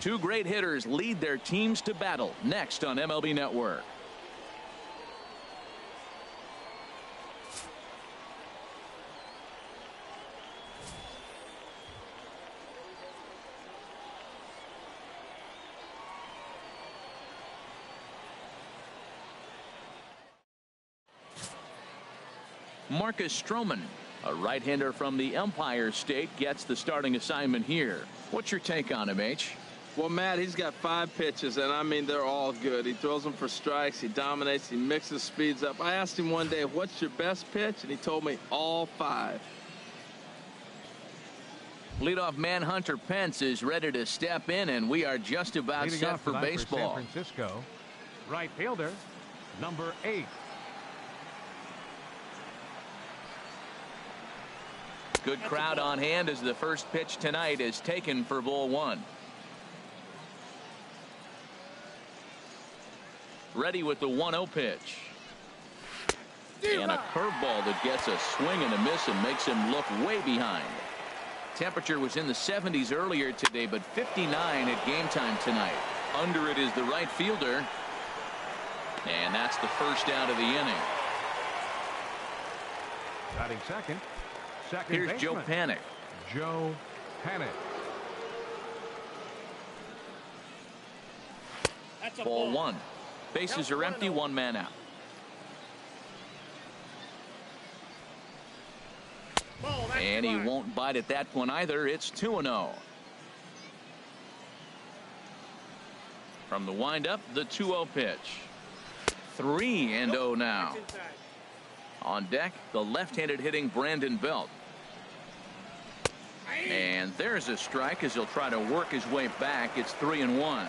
Two great hitters lead their teams to battle next on MLB Network. Marcus Stroman, a right-hander from the Empire State, gets the starting assignment here. What's your take on him, H? Well, Matt, he's got 5 pitches, and I mean, they're all good. He throws them for strikes. He dominates. He mixes speeds up. I asked him one day, what's your best pitch? And he told me all 5. Leadoff man Hunter Pence is ready to step in, and we are just about set for baseball. For San Francisco, right fielder, number 8. Good crowd on hand as the first pitch tonight is taken for ball 1. Ready with the 1-0 pitch. And a curveball that gets a swing and a miss and makes him look way behind. Temperature was in the 70s earlier today, but 59 at game time tonight. Under it is the right fielder. And that's the first out of the inning. Batting second. Here's baseman, Joe Panik. Joe Panik. Ball 1. Bases are empty, 1 man out. And he won't bite at that one either. It's 2-0. From the windup, the 2-0 pitch. 3-0 now. On deck, the left-handed hitting Brandon Belt. And there's a strike as he'll try to work his way back. It's 3-1.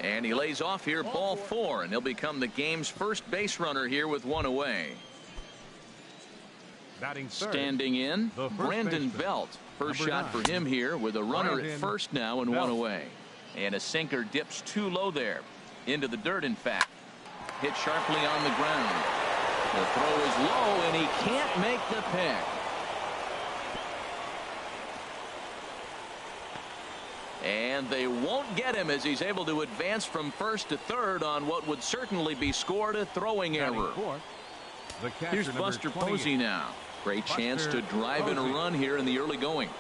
And he lays off here, ball 4, and he'll become the game's first base runner here with 1 away. Batting third, standing in, Brandon Belt. First shot for him here with a runner at first now and 1 away. And a sinker dips too low there. Into the dirt, in fact. Hit sharply on the ground. The throw is low, and he can't make the pick. And they won't get him as he's able to advance from first to third on what would certainly be scored a throwing error. Here's Buster Posey now. Great chance to drive in a run here in the early going.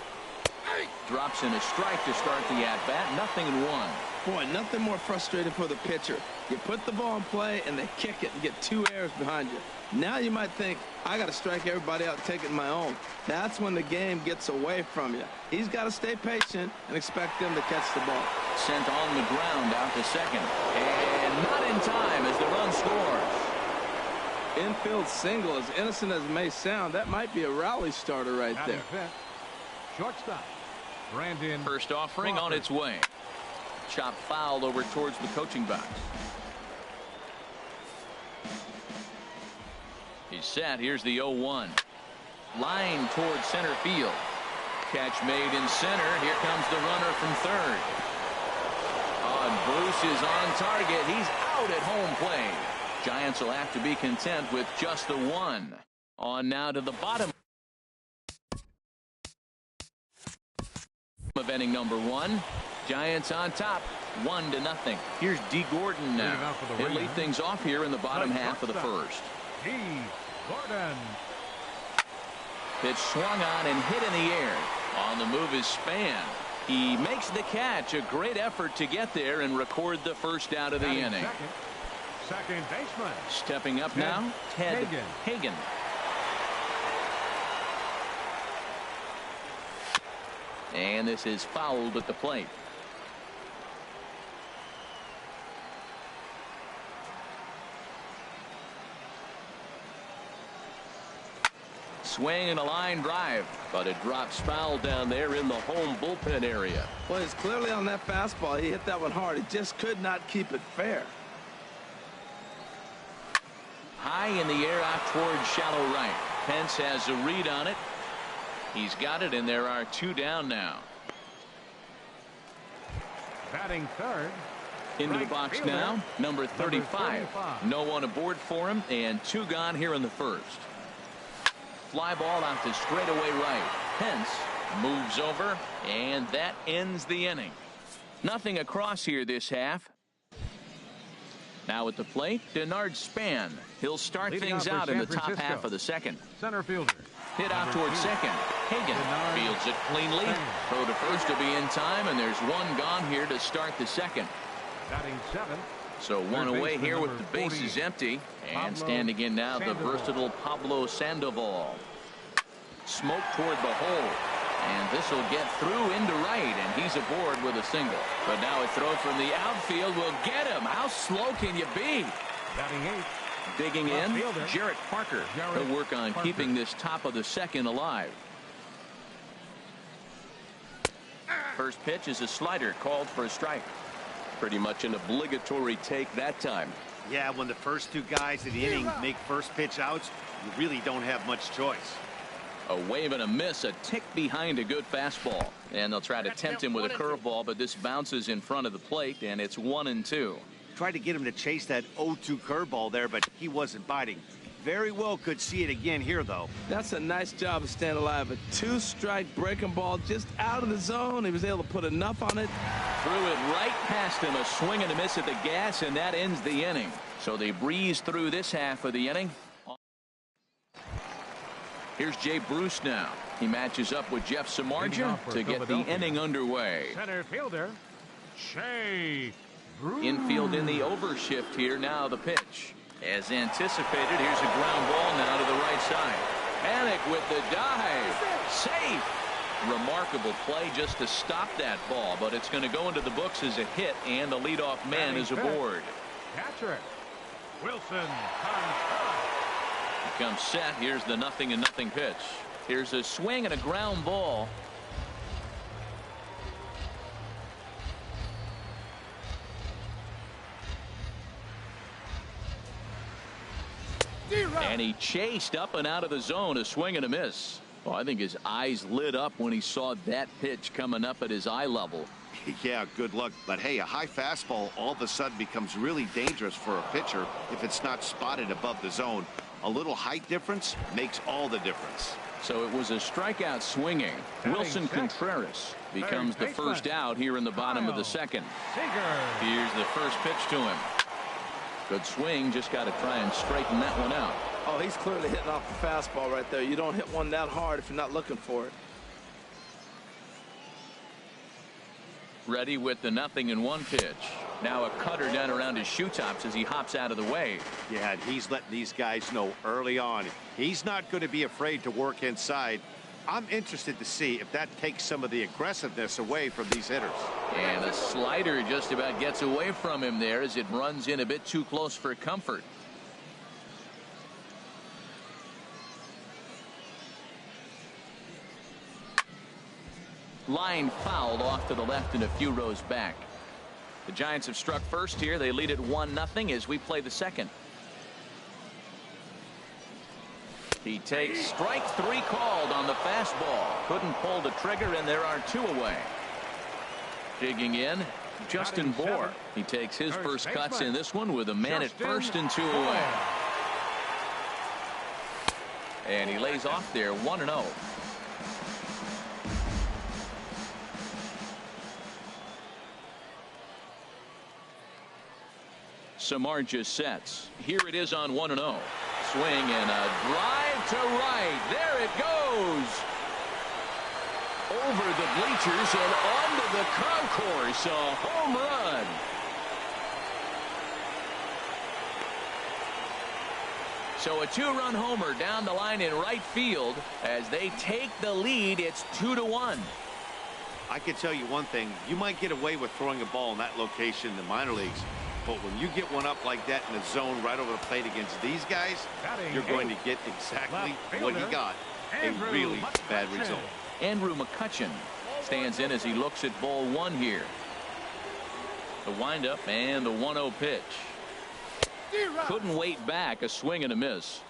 Drops in a strike to start the at-bat. Nothing in 1. Boy, nothing more frustrating for the pitcher. You put the ball in play, and they kick it and get 2 errors behind you. Now you might think, I got to strike everybody out and take it my own. That's when the game gets away from you. He's got to stay patient and expect them to catch the ball. Sent on the ground out to second. And not in time as the run scores. Infield single, as innocent as it may sound, that might be a rally starter right there. Shortstop, Brandon. First offering on its way. Chop foul over towards the coaching box. He's set. Here's the 0-1. Line towards center field. Catch made in center. Here comes the runner from third. And Bruce is on target. He's out at home plate. Giants will have to be content with just the 1. On now to the bottom of inning number 1. Giants on top, 1-0. Here's D. Gordon now. He'll lead things off here in the bottom half of the first. D. Gordon. Pitch swung on and hit in the air. On the move is Span. He makes the catch. A great effort to get there and record the first out of the inning. Second baseman. Stepping up now, Ted Hagen. And this is fouled at the plate. Swing and a line drive, but it drops foul down there in the home bullpen area. Well, he's clearly on that fastball. He hit that one hard. He just could not keep it fair. High in the air out towards shallow right. Pence has a read on it. He's got it, and there are 2 down now. Batting third. Into the box fielder, now, number 35. No one aboard for him, and 2 gone here in the first. Fly ball out to straightaway right. Pence Moves over, and that ends the inning. Nothing across here this half. Now at the plate, Denard Span. He'll start things out in the top half of the second. Center fielder. Hit out towards second. Hagan fields it cleanly. Throw to first to be in time, and there's one gone here to start the second. Batting seventh. So one away here with the bases empty. And standing in now, the versatile Pablo Sandoval. Smoke toward the hole. And this will get through into right, and he's aboard with a single. But now a throw from the outfield will get him. How slow can you be? Batting eighth. Digging in, Jarrett Parker. He'll work on keeping this top of the second alive. First pitch is a slider called for a strike. Pretty much an obligatory take that time. Yeah, when the first two guys in the inning make first pitch outs, you really don't have much choice. A wave and a miss, a tick behind a good fastball. And they'll try to tempt him with a curveball, but this bounces in front of the plate, and it's 1-2. Tried to get him to chase that 0-2 curveball there, but he wasn't biting. Very well could see it again here, though. That's a nice job of staying alive. A two-strike breaking ball just out of the zone. He was able to put enough on it. Threw it right past him, a swing and a miss at the gas, and that ends the inning. So they breeze through this half of the inning. Here's Jay Bruce now. He matches up with Jeff Samardzija to get the inning underway. Center fielder, Jay Bruce. Infield in the overshift here. Now the pitch. As anticipated, here's a ground ball now to the right side. Panic with the dive. Safe. Remarkable play just to stop that ball, but it's going to go into the books as a hit, and the leadoff man is aboard. Catcher, Wilson. He comes set. Here's the 0-0 pitch. Here's a swing and a ground ball. And he chased up and out of the zone, a swing and a miss. Well, I think his eyes lit up when he saw that pitch coming up at his eye level. Yeah, good luck. But hey, a high fastball all of a sudden becomes really dangerous for a pitcher if it's not spotted above the zone. A little height difference makes all the difference. So it was a strikeout swinging. Wilson Contreras becomes the first out here in the bottom of the second. Here's the first pitch to him. Good swing, just got to try and straighten that one out. Oh, he's clearly hitting off the fastball right there. You don't hit one that hard if you're not looking for it. Ready with the 0-1 pitch. Now a cutter down around his shoe tops as he hops out of the way. Yeah, and he's letting these guys know early on he's not going to be afraid to work inside. I'm interested to see if that takes some of the aggressiveness away from these hitters. And a slider just about gets away from him there as it runs in a bit too close for comfort. Line fouled off to the left and a few rows back. The Giants have struck first here. They lead it 1-0 as we play the second. He takes strike three called on the fastball. Couldn't pull the trigger, and there are two away. Digging in, Justin Bohr. He takes his first cuts in this one with a man at first and two away. And he lays off there 1-0. Samardzija sets. Here it is on 1-0. Swing and a drive to right. There it goes. Over the bleachers and onto the concourse. A home run. So a two-run homer down the line in right field. As they take the lead, it's 2-1. I can tell you one thing. You might get away with throwing a ball in that location in the minor leagues. But when you get one up like that in the zone right over the plate against these guys, you're going to get exactly what he got. A really bad result. Andrew McCutchen stands in as he looks at ball one here. The windup and the 1-0 pitch. Couldn't wait back, a swing and a miss.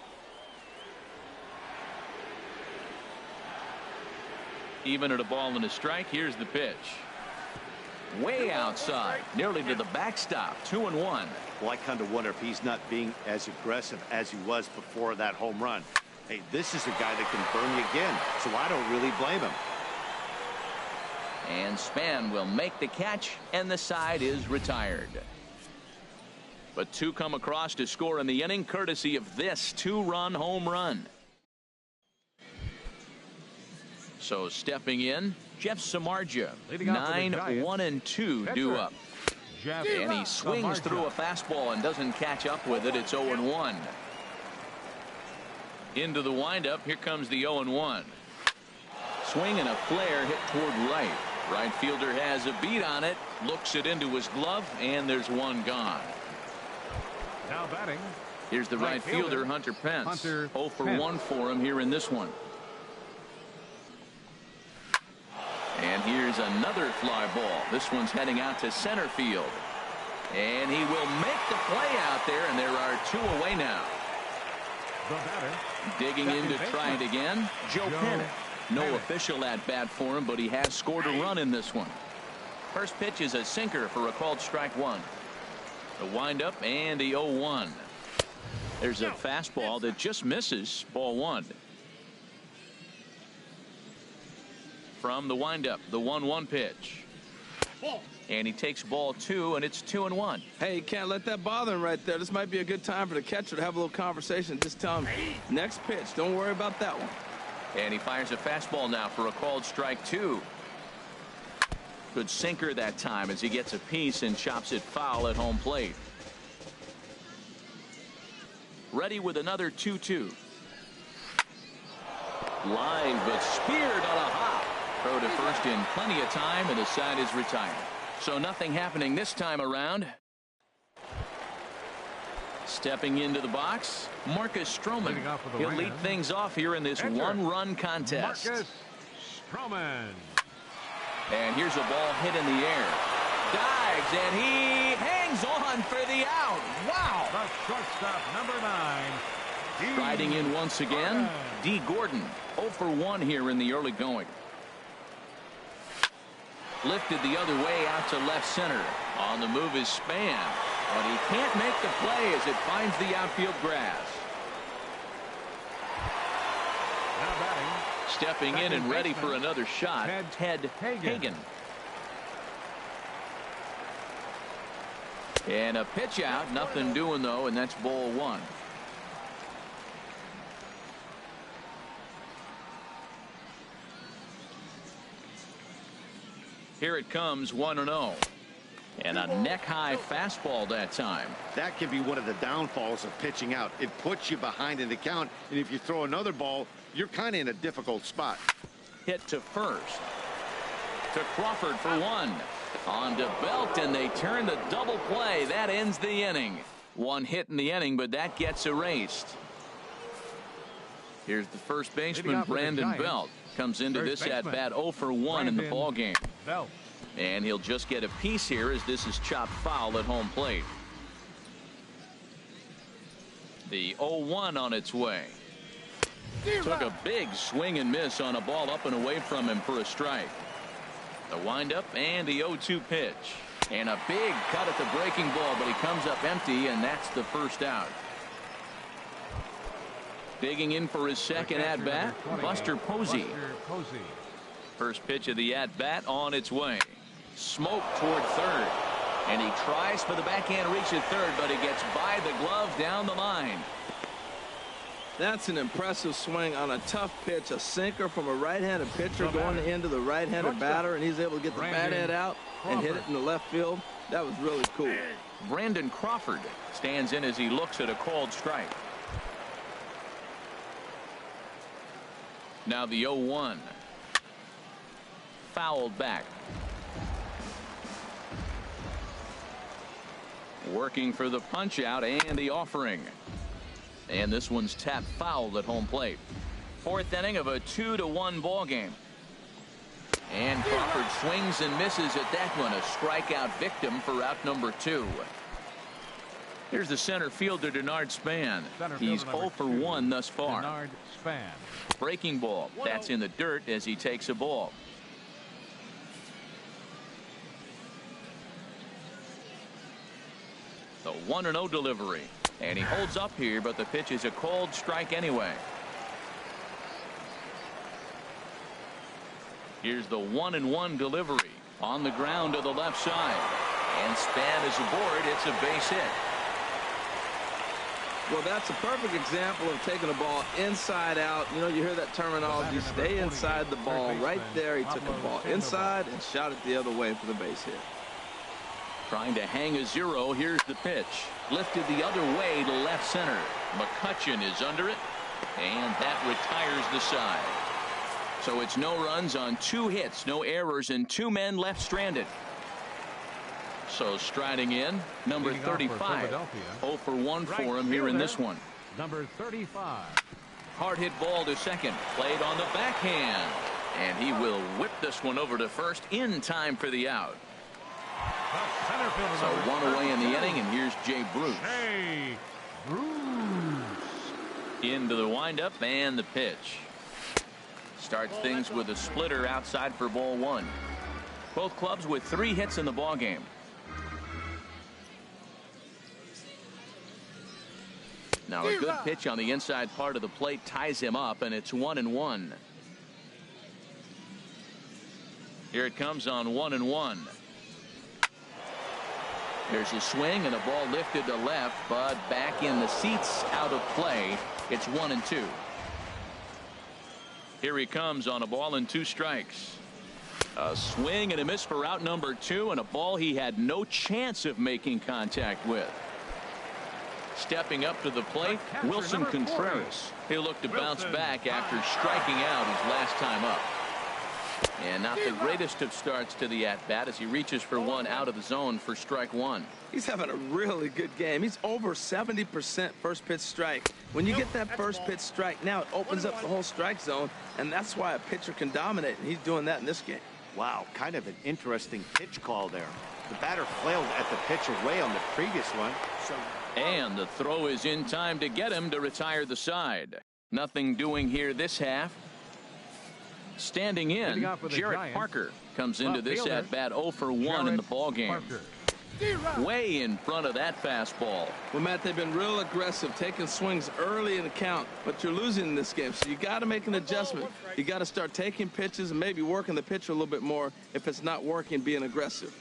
Even at a ball and a strike, here's the pitch. Way outside, nearly to the backstop, 2-1. Well, I kind of wonder if he's not being as aggressive as he was before that home run. Hey, this is a guy that can burn you again, so I don't really blame him. And Span will make the catch, and the side is retired. But two come across to score in the inning, courtesy of this two-run home run. So stepping in, Jeff Samardzija, 9-1-2 due up. And he swings through a fastball and doesn't catch up with it. It's 0-1. Into the windup, here comes the 0-1. Swing and a flare hit toward right. Right fielder has a beat on it, looks it into his glove, and there's one gone. Now batting. Here's the right fielder, Hunter Pence. 0 for 1 for him here in this one. And here's another fly ball. This one's heading out to center field. And he will make the play out there, and there are two away now. The batter. Digging in to try it again, Joe Pennant. No official at bat for him, but he has scored a run in this one. First pitch is a sinker for a called strike one. The windup and the 0-1. There's a fastball that just misses, ball one. From the windup, the 1-1 pitch. And he takes ball two, and it's 2-1. Hey, you can't let that bother him right there. This might be a good time for the catcher to have a little conversation. Just tell him, next pitch, don't worry about that one. And he fires a fastball now for a called strike two. Good sinker that time as he gets a piece and chops it foul at home plate. Ready with another 2-2. Line, but speared on a hop. Throw to first in plenty of time, and the side is retired. So nothing happening this time around. Stepping into the box, Marcus Stroman. He'll lead things off here in this one-run contest. Marcus Stroman. And here's a ball hit in the air. Dives, and he hangs on for the out. Wow. The shortstop, number 9. Riding in once again, D. Gordon. 0 for 1 here in the early going. Lifted the other way out to left center. On the move is Span. But he can't make the play as it finds the outfield grass. Now batting. Stepping in and ready for another shot, Ted Hagen. And a pitch out, nothing doing though, and that's ball one. Here it comes, 1-0. And a neck-high fastball that time. That can be one of the downfalls of pitching out. It puts you behind in the count, and if you throw another ball, you're kind of in a difficult spot. Hit to first. To Crawford for one. On to Belt, and they turn the double play. That ends the inning. One hit in the inning, but that gets erased. Here's the first baseman, Brandon Belt. Comes into this at-bat 0 for 1 in the ballgame. And he'll just get a piece here as this is chopped foul at home plate. The 0-1 on its way. Took a big swing and miss on a ball up and away from him for a strike. The windup and the 0-2 pitch. And a big cut at the breaking ball, but he comes up empty, and that's the first out. Digging in for his second at-bat, Buster Posey. First pitch of the at-bat on its way. Smoke toward third. And he tries for the backhand reach at third, but he gets by the glove down the line. That's an impressive swing on a tough pitch. A sinker from a right-handed pitcher going into the right-handed batter, and he's able to get the bat head out and hit it in the left field. That was really cool. Brandon Crawford stands in as he looks at a called strike. Now the 0-1. Fouled back. Working for the punch out and the offering. And this one's tapped foul at home plate. Fourth inning of a 2-1 ball game. And Crawford swings and misses at that one. A strikeout victim for out number 2. Here's the center fielder, Denard Span. He's 0 for 1 thus far. Denard Span. Breaking ball. That's in the dirt as he takes a ball. The 1-0 delivery. And he holds up here, but the pitch is a called strike anyway. Here's the 1-1 delivery on the ground to the left side. And Span is aboard. It's a base hit. Well, that's a perfect example of taking a ball inside out. You know, you hear that terminology, stay inside the ball. Right there, he took the ball inside and shot it the other way for the base hit. Trying to hang a 0. Here's the pitch. Lifted the other way to left center. McCutchen is under it, and that retires the side. So it's no runs on 2 hits, no errors, and 2 men left stranded. So striding in, number 35. 0 for 1 for him here in this one. Number 35. Hard hit ball to second. Played on the backhand. And he will whip this one over to first in time for the out. So 1 away in the inning, and here's Jay Bruce. Hey, Bruce. Into the windup and the pitch. Starts things with a splitter outside for ball 1. Both clubs with 3 hits in the ball game. Now a good pitch on the inside part of the plate ties him up, and it's 1-1. Here it comes on 1-1. There's a swing and a ball lifted to left, but back in the seats, out of play. It's 1-2. Here he comes on a ball and 2 strikes. A swing and a miss for out number 2, and a ball he had no chance of making contact with. Stepping up to the plate, Wilson Contreras. He'll look to bounce back after striking out his last time up. And not the greatest of starts to the at-bat as he reaches for 1 out of the zone for strike 1. He's having a really good game. He's over 70% first pitch strike. When you get that first pitch strike, now it opens up the whole strike zone, and that's why a pitcher can dominate, and he's doing that in this game. Wow, kind of an interesting pitch call there. The batter flailed at the pitch away on the previous one. And the throw is in time to get him to retire the side. Nothing doing here this half. Standing in, Jarrett Parker comes into this at-bat 0 for 1 in the ballgame. Way in front of that fastball. Well, Matt, they've been real aggressive, taking swings early in the count, but you're losing in this game, so you got to make an adjustment. You got to start taking pitches and maybe working the pitcher a little bit more if it's not working, being aggressive.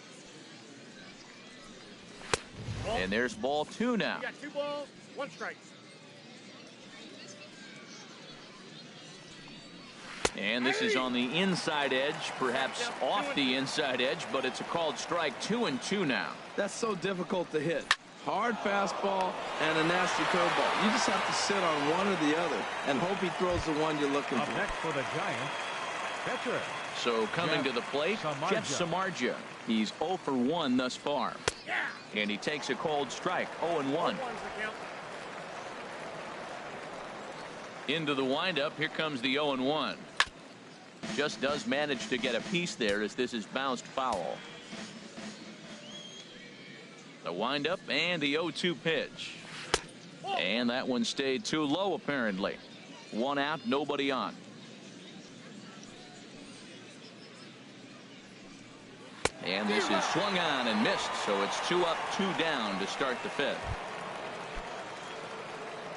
And there's ball 2 now. You got 2 balls, 1 strike. And this is on the inside edge, perhaps off the inside edge, but it's a called strike. 2-2 now. That's so difficult to hit. Hard fastball and a nasty curveball. You just have to sit on one or the other and hope he throws the one you're looking for. Next for the Giants, pitcher. So coming to the plate, Jeff Samardzija. He's 0 for 1 thus far. And he takes a cold strike, 0-1. Into the windup, here comes the 0-1. Just does manage to get a piece there as this is bounced foul. The windup and the 0-2 pitch. And that one stayed too low apparently. 1 out, nobody on. And this is swung on and missed, so it's 2 up, 2 down to start the 5th.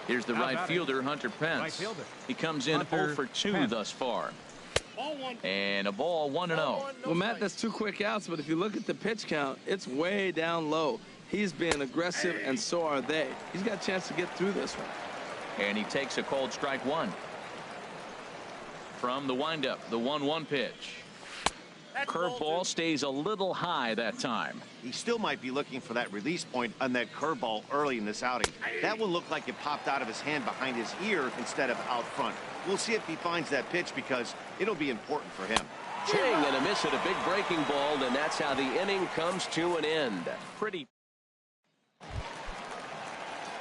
Here's the right fielder, Hunter Pence. He comes in 0 for 2 thus far. And a ball 1-0. Well, Matt, that's 2 quick outs, but if you look at the pitch count, it's way down low. He's being aggressive, and so are they. He's got a chance to get through this one. And he takes a cold strike 1. From the windup, the 1-1 pitch. Curveball stays a little high that time. He still might be looking for that release point on that curveball early in this outing. That one looked like it popped out of his hand behind his ear instead of out front. We'll see if he finds that pitch because it'll be important for him. Swing and a miss at a big breaking ball, and that's how the inning comes to an end. Pretty.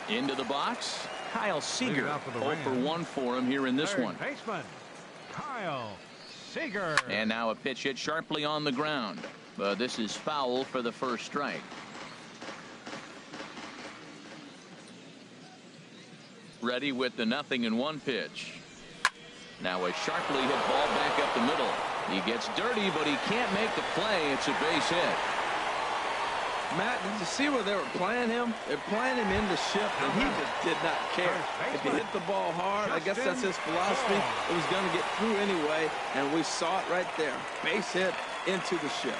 Into the box, Kyle Seager. 0 for 1 for him here in this one. Baseman, Kyle Seager. And now a pitch hit sharply on the ground. But this is foul for the first strike. Ready with the 0-1 pitch. Now a sharply hit ball back up the middle. He gets dirty, but he can't make the play. It's a base hit. Matt, did you see where they were playing him? They're playing him in the shift, and he just did not care. If he hit the ball hard, I guess that's his philosophy. It was going to get through anyway, and we saw it right there. Base hit into the shift.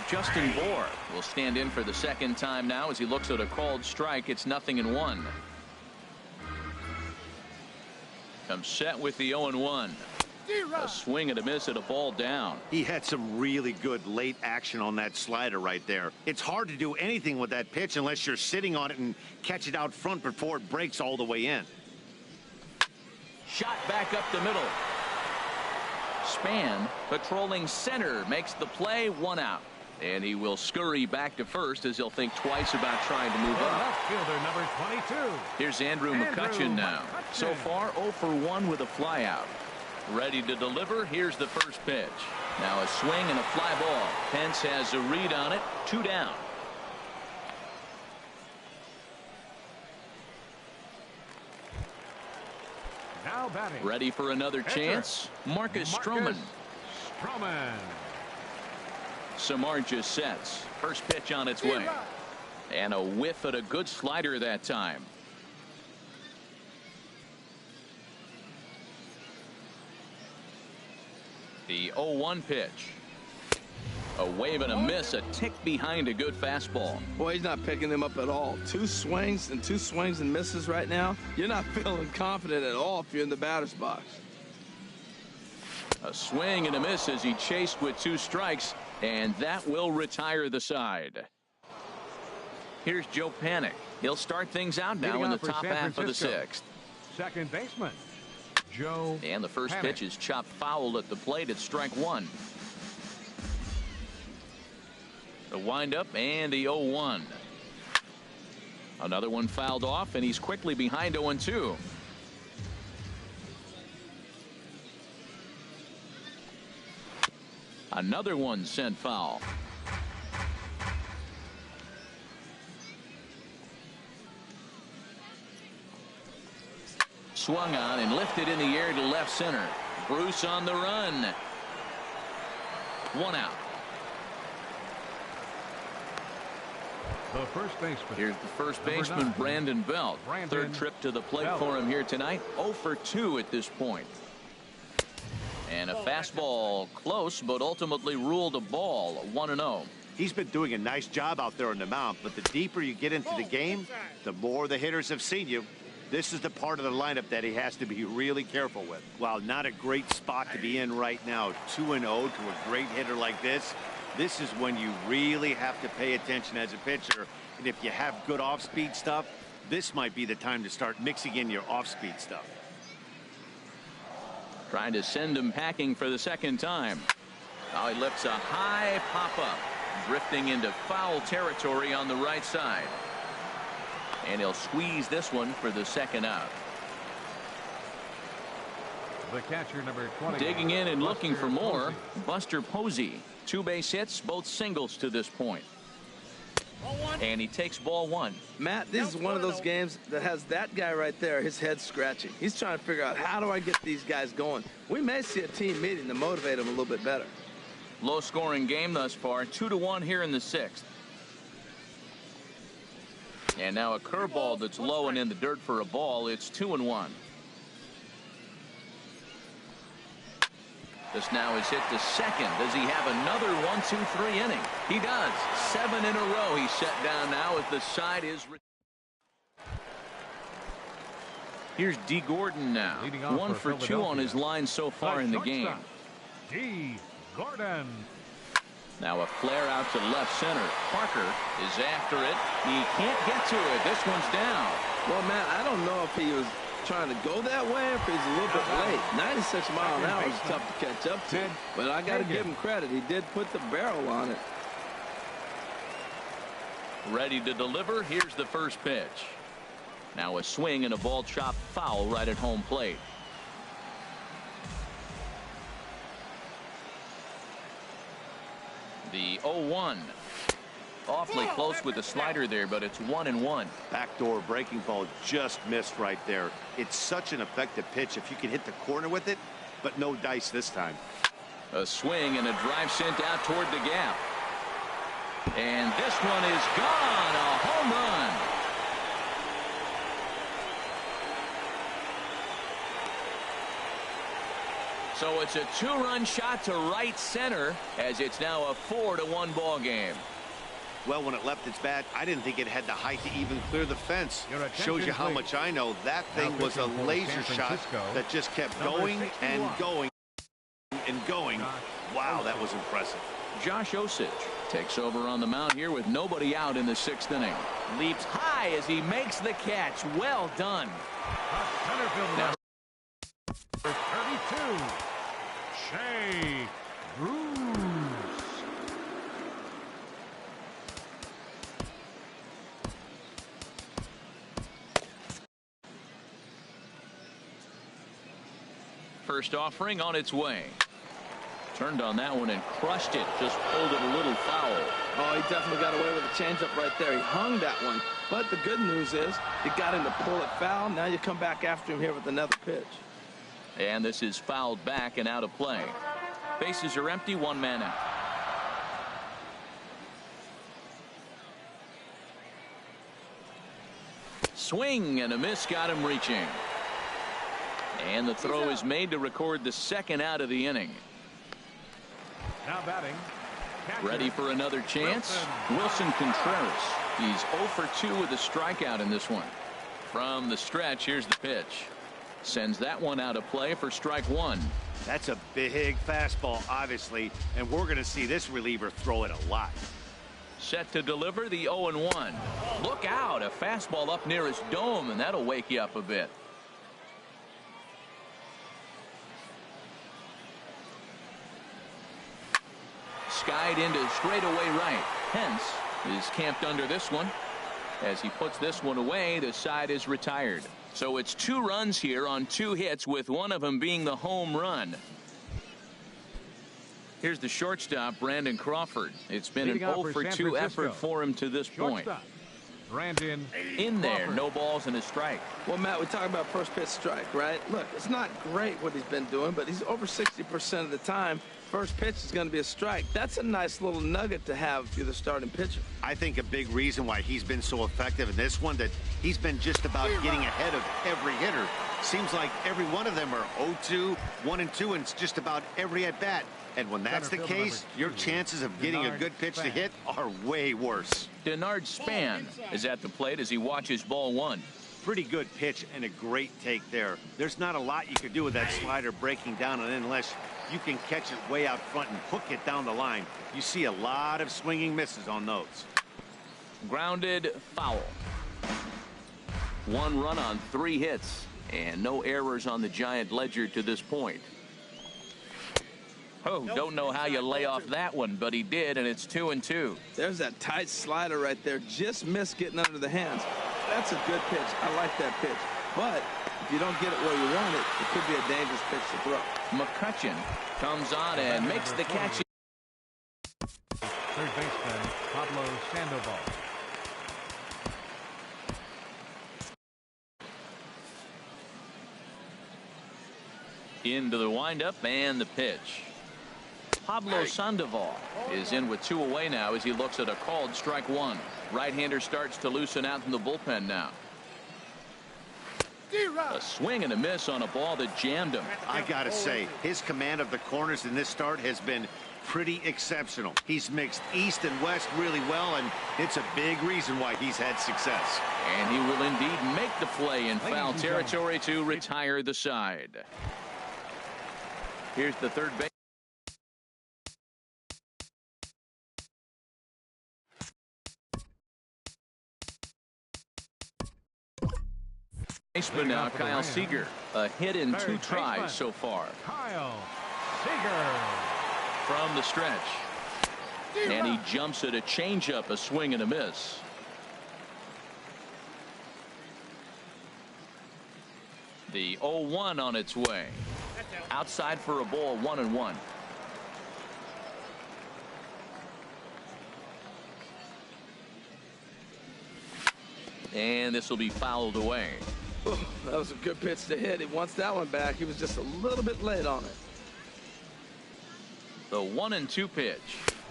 Justin Bour will stand in for the second time now as he looks at a called strike. It's 0-1. Comes set with the 0-1. A swing and a miss at a ball down. He had some really good late action on that slider right there. It's hard to do anything with that pitch unless you're sitting on it and catch it out front before it breaks all the way in. Shot back up the middle. Span patrolling center makes the play, 1 out. And he will scurry back to first as he'll think twice about trying to move up. Left fielder number 22. Here's Andrew McCutchen now. So far 0 for 1 with a flyout. Ready to deliver. Here's the first pitch. Now a swing and a fly ball. Pence has a read on it. 2 down. Now batting. Ready for another chance. Marcus Stroman. Samardzija sets. First pitch on its way. And a whiff at a good slider that time. The 0-1 pitch. A wave and a miss, a tick behind a good fastball. Boy, he's not picking them up at all. 2 swings and misses right now. You're not feeling confident at all if you're in the batter's box. A swing and a miss as he chased with 2 strikes, and that will retire the side. Here's Joe Panik. He'll start things out now in the top half of the 6th. Second baseman, Joe. And the first pitch is chopped foul at the plate at strike 1. The windup and the 0-1. Another one fouled off, and he's quickly behind 0-2. Another one sent foul. Swung on and lifted in the air to left center. Bruce on the run. 1 out. The first baseman. Here's the first baseman, Brandon Belt. Third trip to the plate for him here tonight. 0 for 2 at this point. And a fastball close, but ultimately ruled a ball. 1-0. He's been doing a nice job out there on the mound, but the deeper you get into the game, the more the hitters have seen you. This is the part of the lineup that he has to be really careful with. While not a great spot to be in right now, 2-0 to a great hitter like this, this is when you really have to pay attention as a pitcher. And if you have good off-speed stuff, this might be the time to start mixing in your off-speed stuff. Trying to send him packing for the second time. Now he lifts a high pop-up, drifting into foul territory on the right side. And he'll squeeze this one for the second out. The catcher, number 20. Digging in and looking for more, Buster Posey. 2 base hits, both singles to this point. And he takes ball 1. Matt, this is one of those games that has that guy right there, his head scratching. He's trying to figure out, how do I get these guys going? We may see a team meeting to motivate them a little bit better. Low scoring game thus far, 2-1 here in the 6th. And now a curveball that's low and in the dirt for a ball. It's 2-1. This now is hit to second. Does he have another 1-2-3 inning? He does. 7 in a row he's set down now as the side is. Here's D. Gordon now. 1 for 2 on his line so far in the game. D. Gordon. Now a flare out to left center. Parker is after it. He can't get to it. This one's down. Well, man, I don't know if he was trying to go that way or if he's a little bit late. 96 miles an hour is tough to catch up to. But I got to give him credit. He did put the barrel on it. Ready to deliver. Here's the first pitch. Now a swing and a ball chopped foul right at home plate. The 0-1. Awfully close with the slider there, but it's 1-1. Backdoor breaking ball just missed right there. It's such an effective pitch if you can hit the corner with it, but no dice this time. A swing and a drive sent out toward the gap. And this one is gone. A home run. So it's a 2-run shot to right center as it's now a 4-1 ball game. Well, when it left its bat, I didn't think it had the height to even clear the fence. Shows you how much I know. That thing was a laser shot that just kept going and going and going. Wow, that was impressive. Josh Osich takes over on the mound here with nobody out in the 6th inning. Leaps high as he makes the catch. Well done. Now, 32. Shea Bruce. First offering on its way. Turned on that one and crushed it. Just pulled it a little foul. Oh, he definitely got away with a changeup right there. He hung that one. But the good news is you got him to pull it foul. Now you come back after him here with another pitch. And this is fouled back and out of play. Bases are empty. 1 man out. Swing and a miss got him reaching. And the throw is made to record the 2nd out of the inning. Now batting. Ready for another chance. Wilson Contreras. He's 0 for 2 with a strikeout in this one. From the stretch, here's the pitch. Sends that one out of play for strike 1. That's a big fastball, obviously, and we're going to see this reliever throw it a lot. Set to deliver the 0-1. Look out, a fastball up near his dome, and that'll wake you up a bit. Skied into straightaway right. Hence is camped under this one. As he puts this one away, the side is retired. So it's 2 runs here on 2 hits, with one of them being the home run. Here's the shortstop, Brandon Crawford. It's been an 0 for 2 effort for him to this point. Brandon in there, no balls and a strike. Well, Matt, we talk about first pitch strike, right? Look, it's not great what he's been doing, but he's over 60% of the time. First pitch is going to be a strike. That's a nice little nugget to have if you're the starting pitcher. I think a big reason why he's been so effective in this one, that he's been just about getting ahead of every hitter. Seems like every one of them are 0-2, 1-2, and it's just about every at bat. And when that's the case, your chances of getting a good pitch to hit are way worse. Denard Span is at the plate as he watches ball 1. Pretty good pitch and a great take there. There's not a lot you could do with that slider breaking down, and unless you can catch it way out front and hook it down the line. You see a lot of swinging misses on those. Grounded foul. 1 run on 3 hits and no errors on the Giant ledger to this point. Oh, don't know how you lay off that one, but he did, and it's 2-2. There's that tight slider right there. Just missed getting under the hands. That's a good pitch. I like that pitch. But if you don't get it where you want it, it could be a dangerous pitch to throw. McCutchen comes on and makes the catch. Third baseman Pablo Sandoval. Into the windup and the pitch. Pablo Sandoval is in with 2 away now as he looks at a called strike 1. Right-hander starts to loosen out in the bullpen now. A swing and a miss on a ball that jammed him. I gotta say, his command of the corners in this start has been pretty exceptional. He's mixed east and west really well, and it's a big reason why he's had success. And he will indeed make the play in foul territory to retire the side. Here's the third base. Baseman now, Kyle Seager. A hit in 2 tries so far. Kyle Seager. From the stretch. And he jumps at a changeup, a swing and a miss. The 0-1 on its way. Outside for a ball, 1-1. And this will be fouled away. Oh, that was a good pitch to hit. He wants that one back. He was just a little bit late on it. The 1-2 pitch.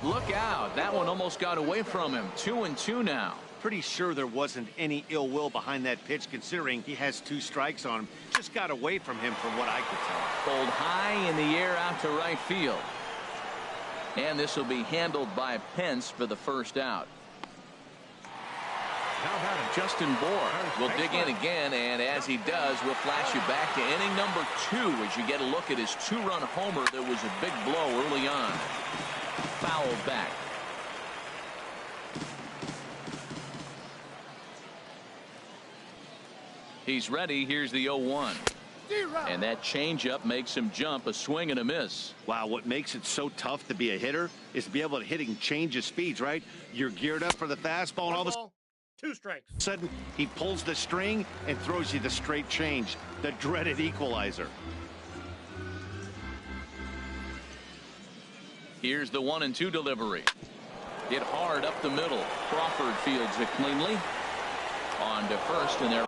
Look out. That one almost got away from him. 2-2 now. Pretty sure there wasn't any ill will behind that pitch, considering he has 2 strikes on him. Just got away from him from what I could tell. Pulled high in the air out to right field. And this will be handled by Pence for the first out. Justin Bour will dig in again, and as he does, we'll flash you back to inning number 2 as you get a look at his 2-run homer that was a big blow early on. Fouled back. He's ready. Here's the 0-1. And that changeup makes him jump. A swing and a miss. Wow, what makes it so tough to be a hitter is to be able to hitting change of speeds, right? You're geared up for the fastball, and all of a 2 strikes. sudden he pulls the string and throws you the straight change, the dreaded equalizer. Here's the 1-2 delivery. Hit hard up the middle. Crawford fields it cleanly. On to first, and there.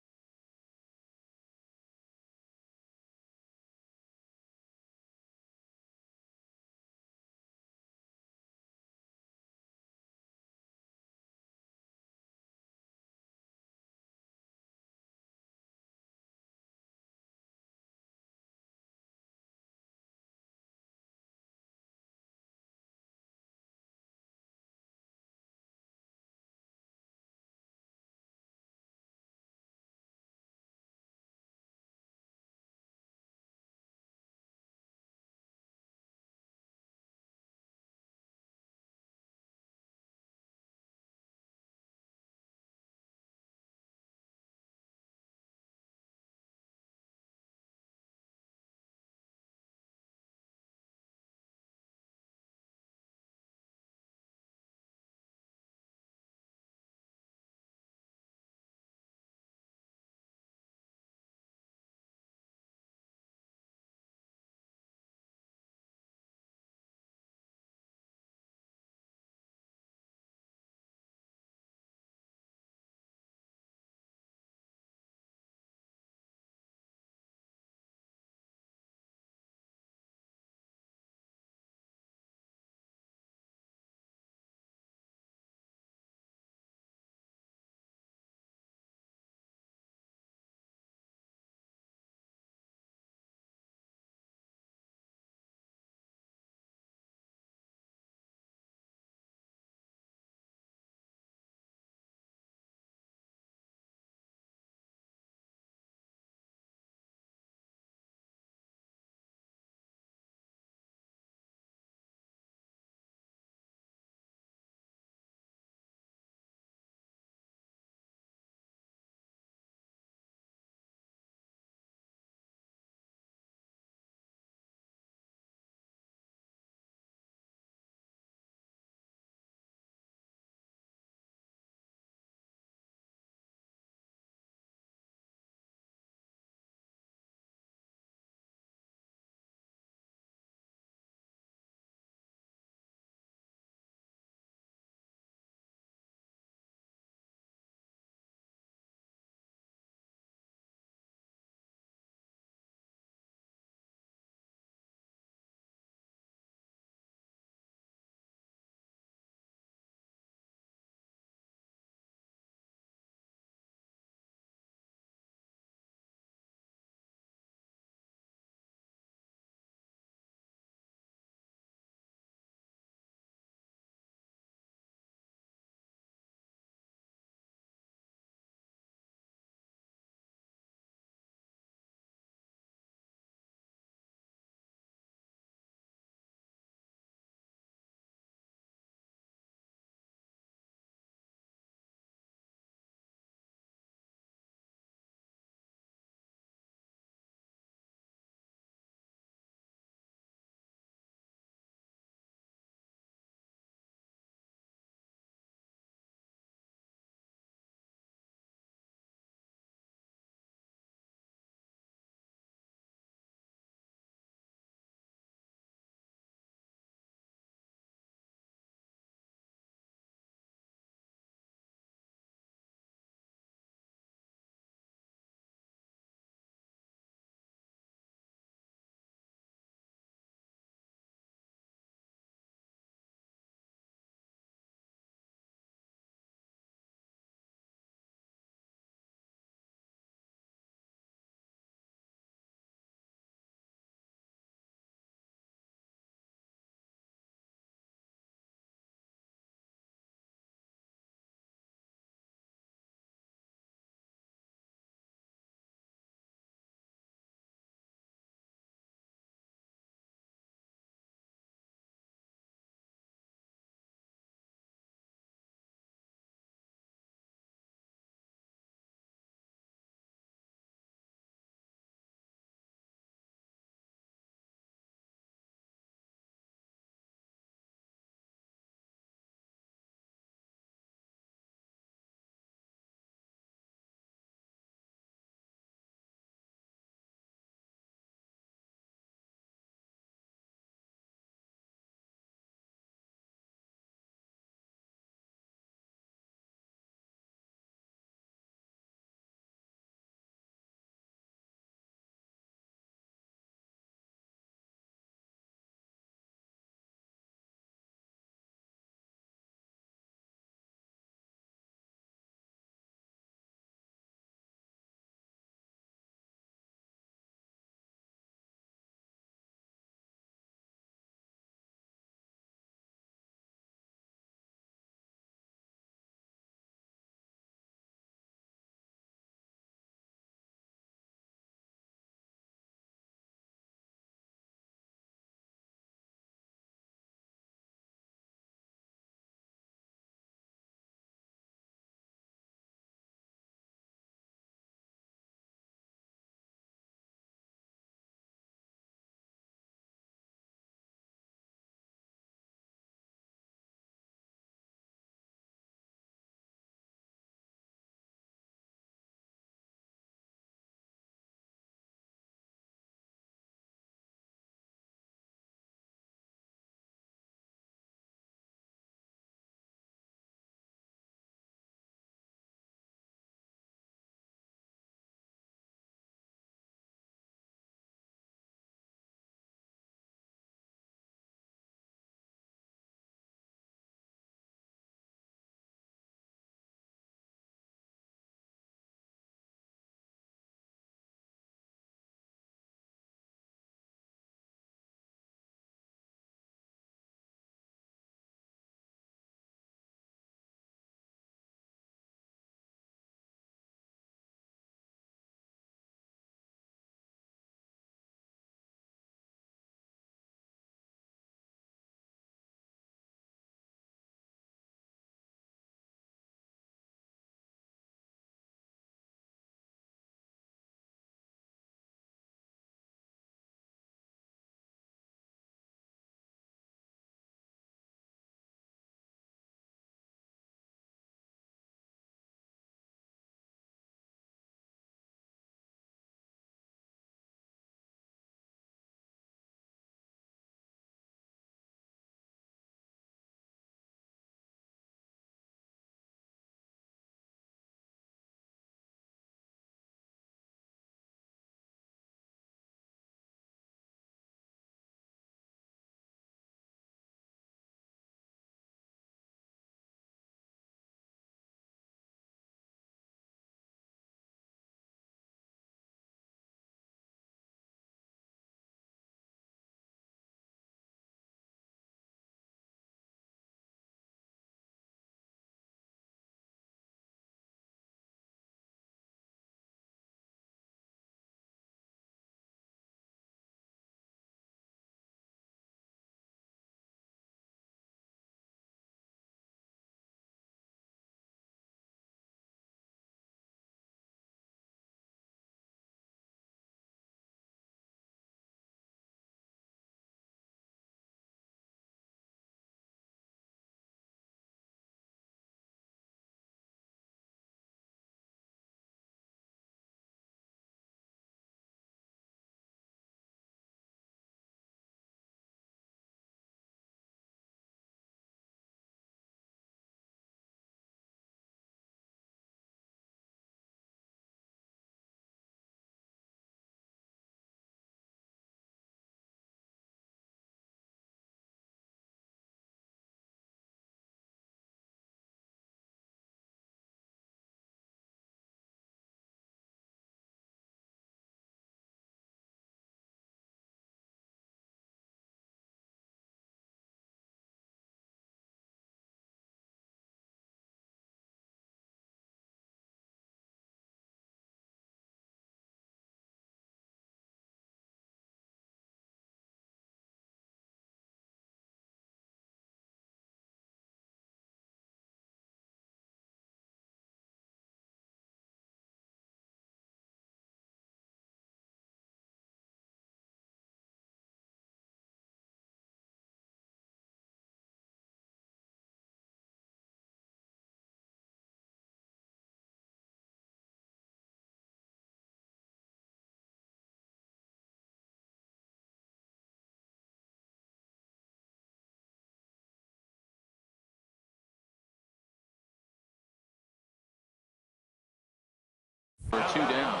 For 2 down.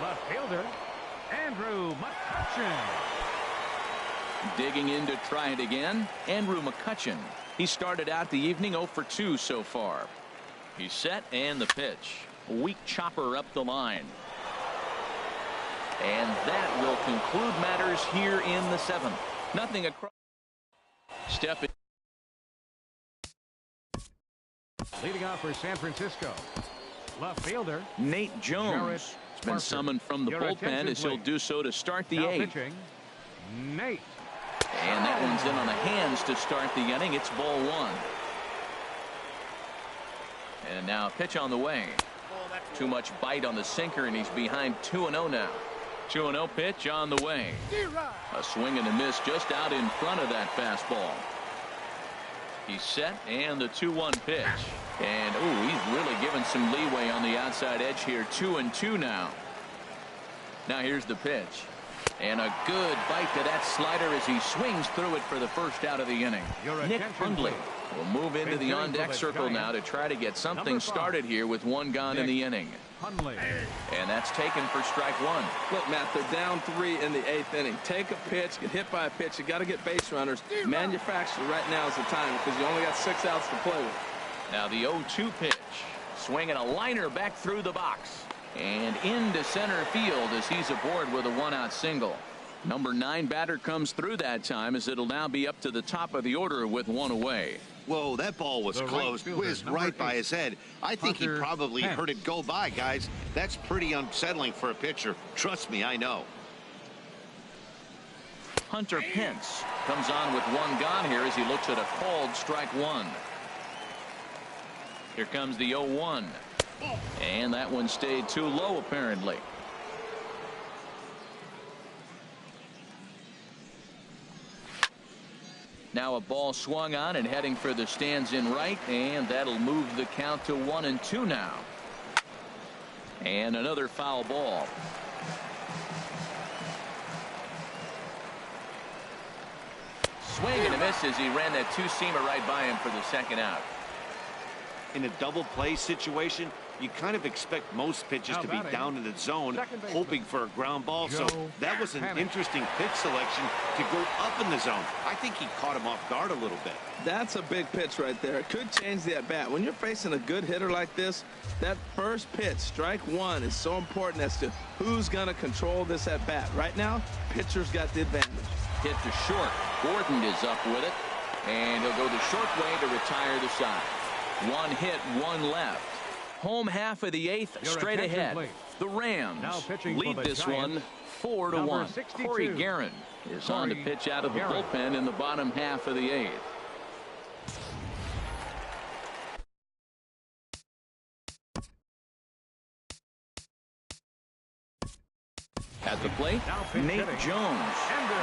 Left fielder, Andrew McCutchen. Digging in to try it again, Andrew McCutchen. He started out the evening 0 for 2 so far. He's set, and the pitch. A weak chopper up the line. And that will conclude matters here in the 7th. Nothing across. Step in. Leading off for San Francisco, left fielder Nate Jones has been summoned from the bullpen as he'll do so to start the 8th. Pitching, Nate. And that one's in on the hands to start the inning. It's ball 1. And now a pitch on the way. Too much bite on the sinker, and he's behind 2-0 now. 2-0 pitch on the way. A swing and a miss just out in front of that fastball. He's set, and the 2-1 pitch. And, ooh, he's really given some leeway on the outside edge here. 2-2 now. Now here's the pitch. And a good bite to that slider as he swings through it for the first out of the inning. Nick Hundley will move into the on-deck circle now to try to get something started here with 1 gone in the inning. And that's taken for strike 1. Look, Matt, they're down 3 in the 8th inning. Take a pitch, get hit by a pitch. You got to get base runners. Manufacture right now is the time because you only got 6 outs to play with. Now the 0-2 pitch. Swinging a liner back through the box. And into center field as he's aboard with a 1-out single. Number 9 batter comes through that time as it'll now be up to the top of the order with 1 away. Whoa, that ball was close. Whizzed right by his head. I think he probably heard it go by, guys. That's pretty unsettling for a pitcher. Trust me, I know. Hunter Pence comes on with 1 gone here as he looks at a called strike 1. Here comes the 0-1. And that one stayed too low, apparently. Now a ball swung on and heading for the stands in right, and that'll move the count to 1-2 now. And another foul ball. Swing and a miss as he ran that 2-seamer right by him for the 2nd out. In a double play situation, you kind of expect most pitches to be down in the zone, hoping for a ground ball. So that was an interesting pitch selection to go up in the zone. I think he caught him off guard a little bit. That's a big pitch right there. It could change the at-bat. When you're facing a good hitter like this, that first pitch, strike 1, is so important as to who's going to control this at-bat. Right now, pitcher's got the advantage. Hit to short. Gordon is up with it, and he'll go the short way to retire the side. 1 hit, 1 left. Home half of the 8th, straight ahead. The Rams lead this one 4-1. Corey Guerin is on the pitch out of the bullpen in the bottom half of the 8th. At the plate, Nate Jones.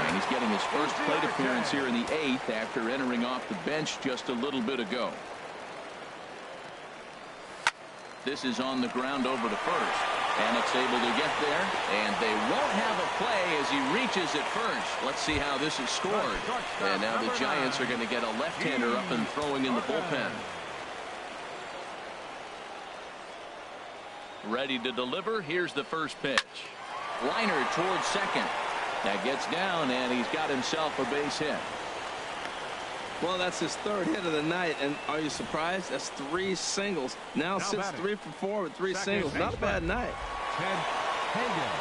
And he's getting his first plate appearance here in the 8th after entering off the bench just a little bit ago. This is on the ground over to first. And it's able to get there. And they won't have a play as he reaches at first. Let's see how this is scored. And now the Giants are going to get a left-hander up and throwing in the bullpen. Ready to deliver. Here's the first pitch. Liner towards second. That gets down, and he's got himself a base hit. Well, that's his 3rd hit of the night, and are you surprised? That's 3 singles. Now sits 3 for 4 with 3 singles. Not a bad night. Ted Hagen.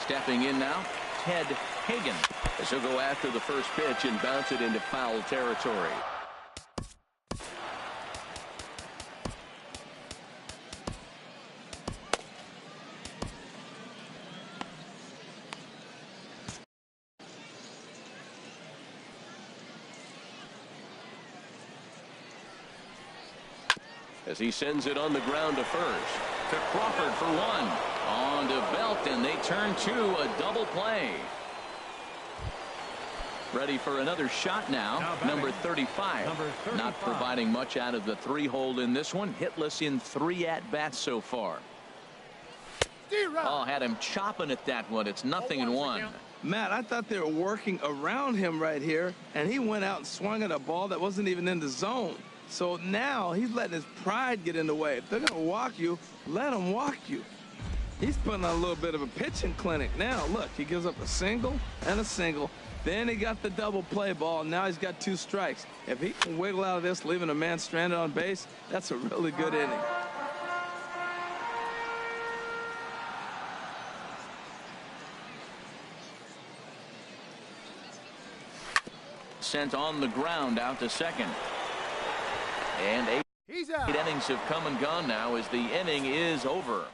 Stepping in now, Ted Hagen, as he'll go after the first pitch and bounce it into foul territory. As he sends it on the ground to first. To Crawford for 1. On to Belt, and they turn to a double play. Ready for another shot now. Number 35. Not providing much out of the 3-hole in this one. Hitless in 3 at-bats so far. Oh, had him chopping at that one. It's 0-1. Matt, I thought they were working around him right here, and he went out and swung at a ball that wasn't even in the zone. So now he's letting his pride get in the way. If they're going to walk you, let them walk you. He's putting on a little bit of a pitching clinic now. Look, he gives up a single and a single. Then he got the double play ball. Now he's got 2 strikes. If he can wiggle out of this, leaving a man stranded on base, that's a really good inning. Sent on the ground out to second. And 8 innings have come and gone now as the inning is over.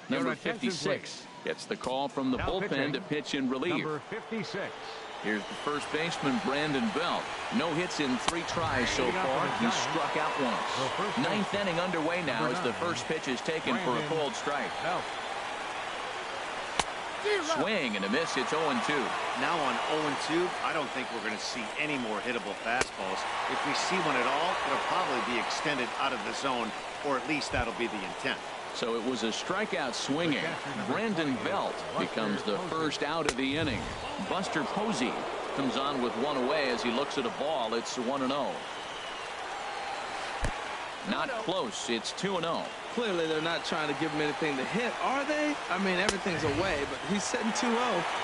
Number 56 gets the call from the bullpen to pitch in relief. Number 56. Here's the first baseman, Brandon Belt. No hits in 3 tries so far. He struck out once. 9th inning underway now as the first pitch is taken for a cold strike. Swing and a miss. It's 0-2. Now on 0-2, I don't think we're going to see any more hittable fastballs. If we see one at all, it'll probably be extended out of the zone, or at least that'll be the intent. So it was a strikeout swinging. Brandon Belt becomes the first out of the inning. Buster Posey comes on with 1 away as he looks at a ball. It's 1-0. Not close. It's 2-0. Clearly they're not trying to give him anything to hit, are they? I mean, everything's away, but he's sitting 2-0.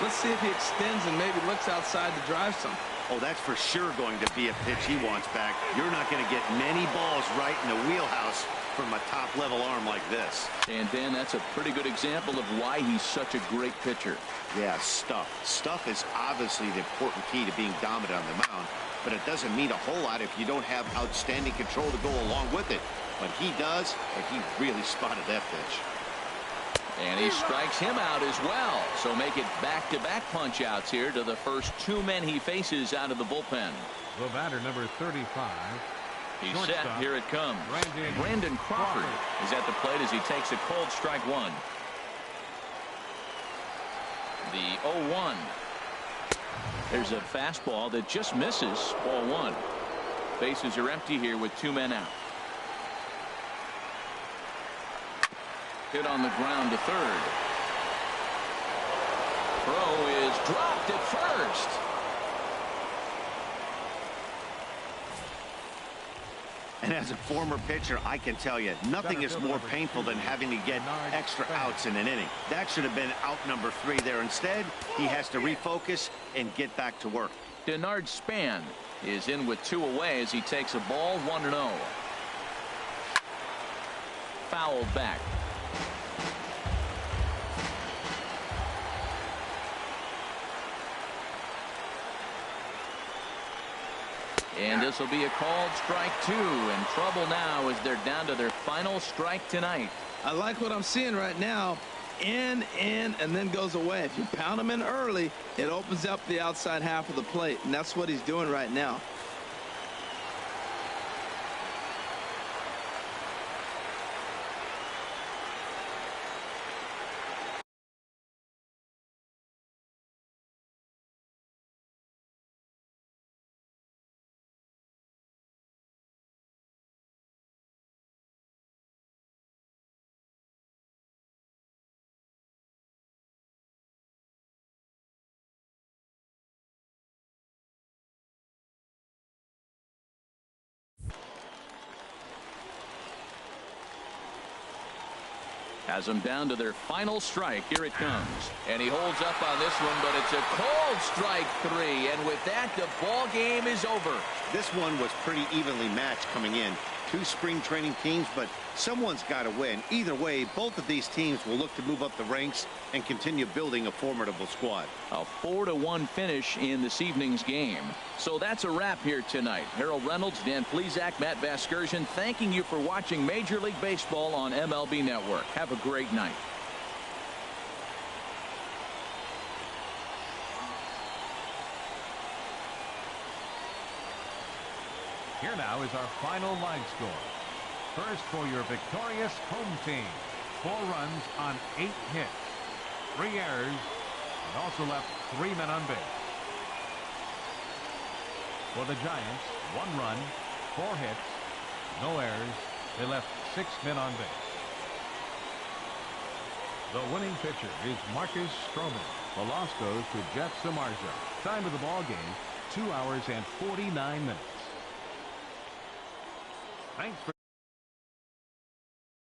Let's see if he extends and maybe looks outside to drive some. Oh, that's for sure going to be a pitch he wants back. You're not going to get many balls right in the wheelhouse from a top-level arm like this. And Dan, that's a pretty good example of why he's such a great pitcher. Yeah, stuff. Stuff is obviously the important key to being dominant on the mound, but it doesn't mean a whole lot if you don't have outstanding control to go along with it. But he does, and he really spotted that pitch. And he strikes him out as well. So make it back-to-back punch-outs here to the first 2 men he faces out of the bullpen. The batter, number 35. He's set. Here it comes. Brandon Crawford is at the plate as he takes a cold strike 1. The 0-1. There's a fastball that just misses. Ball 1. Bases are empty here with 2 men out. Hit on the ground to third. Throw is dropped at first. And as a former pitcher, I can tell you, nothing is more painful than having to get extra outs in an inning. That should have been out number 3 there. Instead, he has to refocus and get back to work. Denard Span is in with 2 away as he takes a ball 1-0. Fouled back. And this will be a called strike 2. In trouble now as they're down to their final strike tonight. I like what I'm seeing right now. In, and then goes away. If you pound him in early, it opens up the outside half of the plate, and that's what he's doing right now. Has them down to their final strike. Here it comes. And he holds up on this one, but it's a cold strike 3. And with that, the ball game is over. This one was pretty evenly matched coming in. 2 spring training teams, but someone's got to win. Either way, both of these teams will look to move up the ranks and continue building a formidable squad. A 4-1 finish in this evening's game. So that's a wrap here tonight. Harold Reynolds, Dan Plesac, Matt Vasgersian, thanking you for watching Major League Baseball on MLB Network. Have a great night. Here now is our final line score. First for your victorious home team. 4 runs on 8 hits. 3 errors. And also left 3 men on base. For the Giants, 1 run, 4 hits, no errors. They left 6 men on base. The winning pitcher is Marcus Stroman. The loss goes to Jeff Samardzija. Time of the ball game, 2 hours and 49 minutes. Thanks for